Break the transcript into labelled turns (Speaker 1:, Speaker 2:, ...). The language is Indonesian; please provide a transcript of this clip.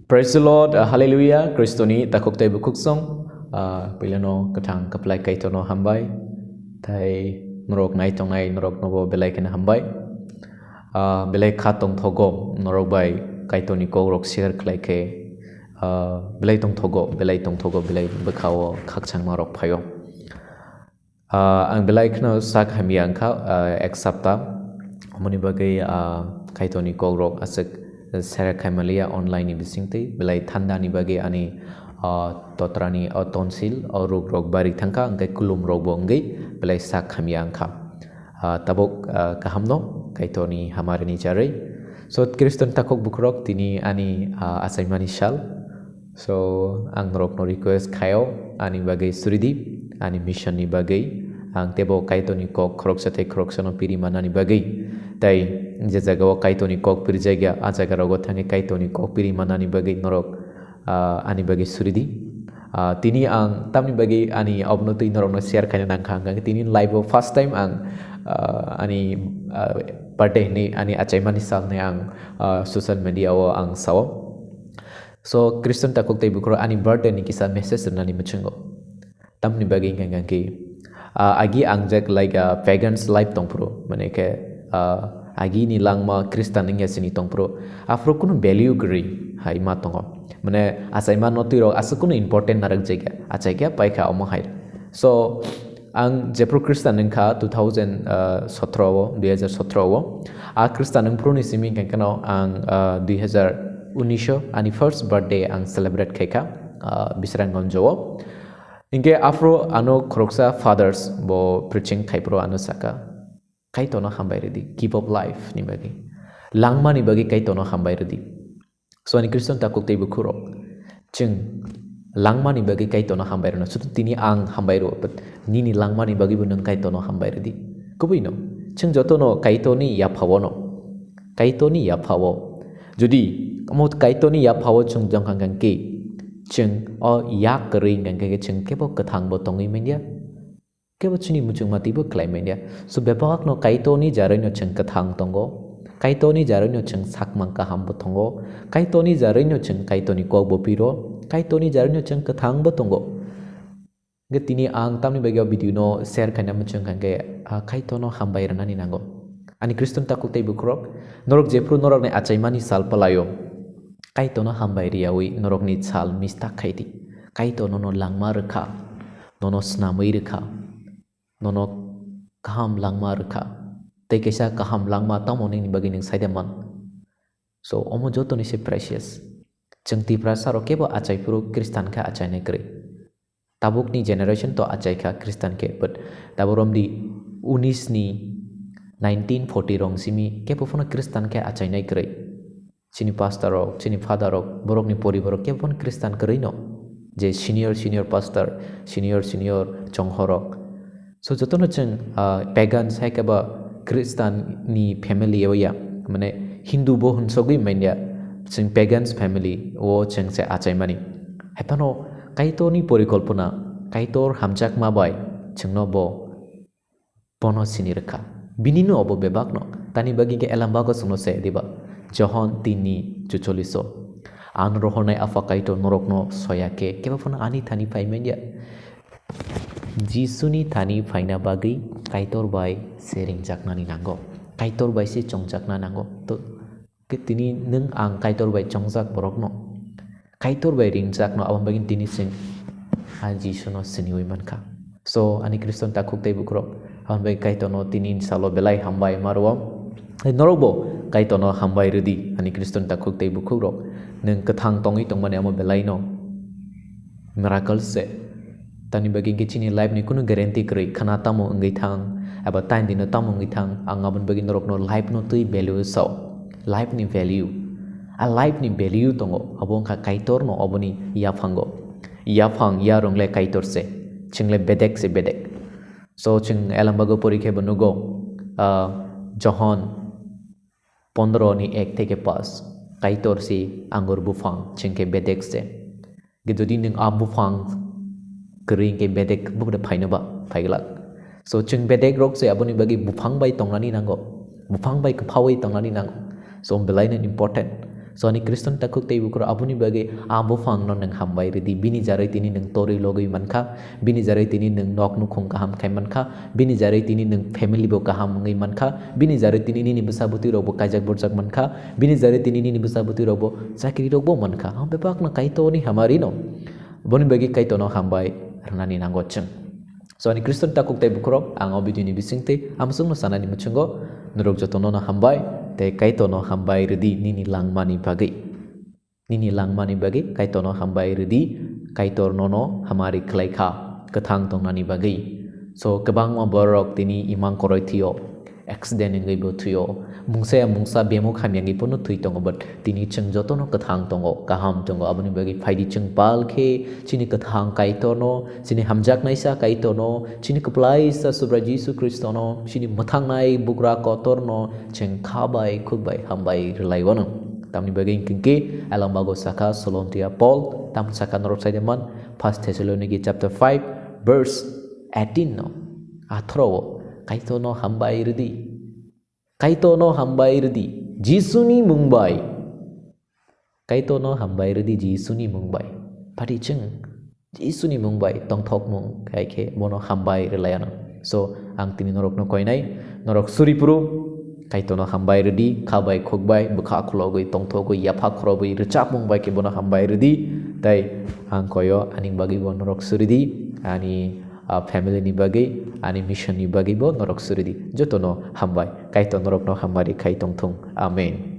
Speaker 1: Praise the Lord, hallelujah, Kristoni takok tay bukuk song, pilano katang kaplay kay tono hambay, tay norok nai tong nai norok nobo belay kena hambay, belay katong thogo norok bay kay toni ko rok share klay ke, belay tong thogo belay bekawo kakchang marok payo. Ang belay kena sak hamiang ka ek sapta, moni bagay kay toni ko rok asik Sarah Kamalia online ni bisingti belai thanda ni bagi ani totrani tonsil rog rog bari thangka angkai kulum rog bongai belai sak khamyang kha tabok kahamno kaitoni hamare ni jarai so Kristen takok bukrok tini ani asaimani shal so ang rok no request khayo ani bagai suridi ani mission ni bagai ang tebo kaitoni kok krok sate krok sono piri manani bagai tai je jaga kaitoni kok piri jaga a jaga rogo thange kaitoni kok piri manani bagai norok ani bagai suridi tini ang tamni bagai ani obnoti norok no share khaina nang khang tini live first time ang ani birthday ni ani achaimani sal ne ang social media o ang saw so Kristen takok tai bukro ani birthday ni kisa message nani machungo tamni bagai ngang ki agi angjak like pagans life tongpro mane ke agi ni langma Kristen ning yasini tongpro afro kuno value gri hai ma tongo mane asai ma notiro asukuno important narak jega achaiga paikha omo hai so ang jepro Kristen ning kha 2017 a Kristen ning pro ni simi kankano ang 2019 ani first birthday ang celebrate khaika bisrangon jowo Inge afro ano kroksa fathers bo preaching kaipro ano saka kai tono hambai redi keep up life ni bagi langma ni bagi kai tono hambai redi so ani Kristen takok tei bukuro ching langma ni bagi kai tono hambai reno so tini ang hambai ro but ni langma ni bagi bunang kai tono hambai redi kubuino ching joto no kai toni ya phawono kai toni ya phawo jodi amot kai toni ya phawo chung jang kang ke cheng yak kering kan ke cheng ke bo kathang bo tongi mendia ke bo chuni muchung mati bo klai mendia so bebak no kaito ni jarai no cheng kathang tongo kaito ni jarai no cheng sakmang ka ham bo tongo kaito ni jarai no cheng kaito ni ko bo piro kaito ni jarai no cheng kathang bo tongo ge tini ang tamni bagyo video no share kana muchung kan ke kaito no hambai rana ni nango ani Kristen takuk tei bukrok norok jepru norok ne achaimani sal palayo kaito no hambai riawi norok ni chal mistak khaiti kaito no langma rakha nono snamai rakha nono kaham langma rakha te kesa kaham langma tamoni ni bagi ning saidaman so omo joto ni se precious chengti prasaro kebo achai puru Kristen kha achai ne kre tabuk ni generation to achai kha Kristen ke but taborom di 19 ni 1940 rong simi kebo fono Kristen kha achai ne kre chini pastor rok chini father rok borok ni poribar ke pon Kristen kerino je senior pastor senior chonghorok so jotono cheng pagan sai ka ba Kristen ni family ya mane Hindu bo hun sogui menya cheng pagans family o cheng se achai mani hepano kaito ni porikolpona kaitor hamjak ma bai chengno bo bono sini rakha binino obo bebak no tani bagi ke elamba ko suno se diba Johon tini cucoliso an rohonai afakaito norokno soyake keba phone ani thani paimenya jisuni thani phaina bagi kaitor bai sering jaknani nango kaitor bai se chongjakna nango to ke tini nung ang kaitor bai chongjak borokno kaitor bai ringjakno abam bagin tini sing a jisuno sini manka so ani Kristen takuk tei bukro han bai kaitono tini salo belai hambai marwam norobo kaitono hambai redi ani Kristen takuk tei bukhuro neng kathang tongi tongmane amo belaino miracle se tani bagi kichini life ni kuno guarantee kri khana tamo ngai thang aba time din tamo ngai thang angabon bagi norok no life no tui value so life ni value a life ni value tongo abong kha kaitor no oboni ya phango ya phang ya rongle kaitor se chingle bedek se bedek so ching elambago porikhe bonugo Johon 15 ni 1 থেকে 5 kaitor si anggur bufang chengke bedek se gedodi ning bufang kering ke bedek buda phaina ba phaigla so cheng bedek rok se aboni bagi bufang bai tongnani nango bufang bai khawai tongnani nango so belain important so ani Kristen takuk tei bukro abuni bagi abo fang no nang hambai redi bini jarai tini nang tori logoi manka bini jarai tini nang nok nu khong kaham khai manka bini jarai tini nang family bo kaham ngai manka bini jarai tini ni besabuti robo kajak borjak manka bini jarai tini ni besabuti robo sakri robo manka ham bepak na kaito ni hamari no boni bagi kaito no hambai rnani nangocheng so ani Kristen takuk tei bukro ang obi ni bisingte amsung no sanani muchungo nurok jotono no hambai te kaito no hambai redi nini langmani bagi kaito no hambai redi kaitor nono hamari klaikha kathang tongnani bagi so kabang ma borok tini imang koroi thio accident ngai bo thio mungsa bemo khamyangi pono thui tongo but tini cheng jotono kathang tongo kaham tongo abuni bagi phaidi cheng pal khe chini kathang kaitor no chini hamjak naisa kaitor no chini kuplai sa subra Jesu Kristo no chini mathang nai bukra kotor no cheng khabai khukbai hambai relai wono tamni bagi kingke alambago saka solontia Paul tam saka norok saideman 1 Thessaloniki chapter 5 verse 18 no athro kaito no hambai redi Jisuni mungbai kaito no hambai redi Jisuni mungbai pati cheng Jisuni mungbai tongthok mung kai khe mono hambai relayano so ang tini norok no koinai norok suripuru kaito no hambai redi khabai khokbai bukha khulogoi tongthogoi yafa khoroboi rechap mungbai ke bono hambai redi tai ang koyo aning bagi bon norok suridi ani family ni bagi ani mission ni bagi bo norok suridi jotono hambai kaito norok no hambari kai tongthong amen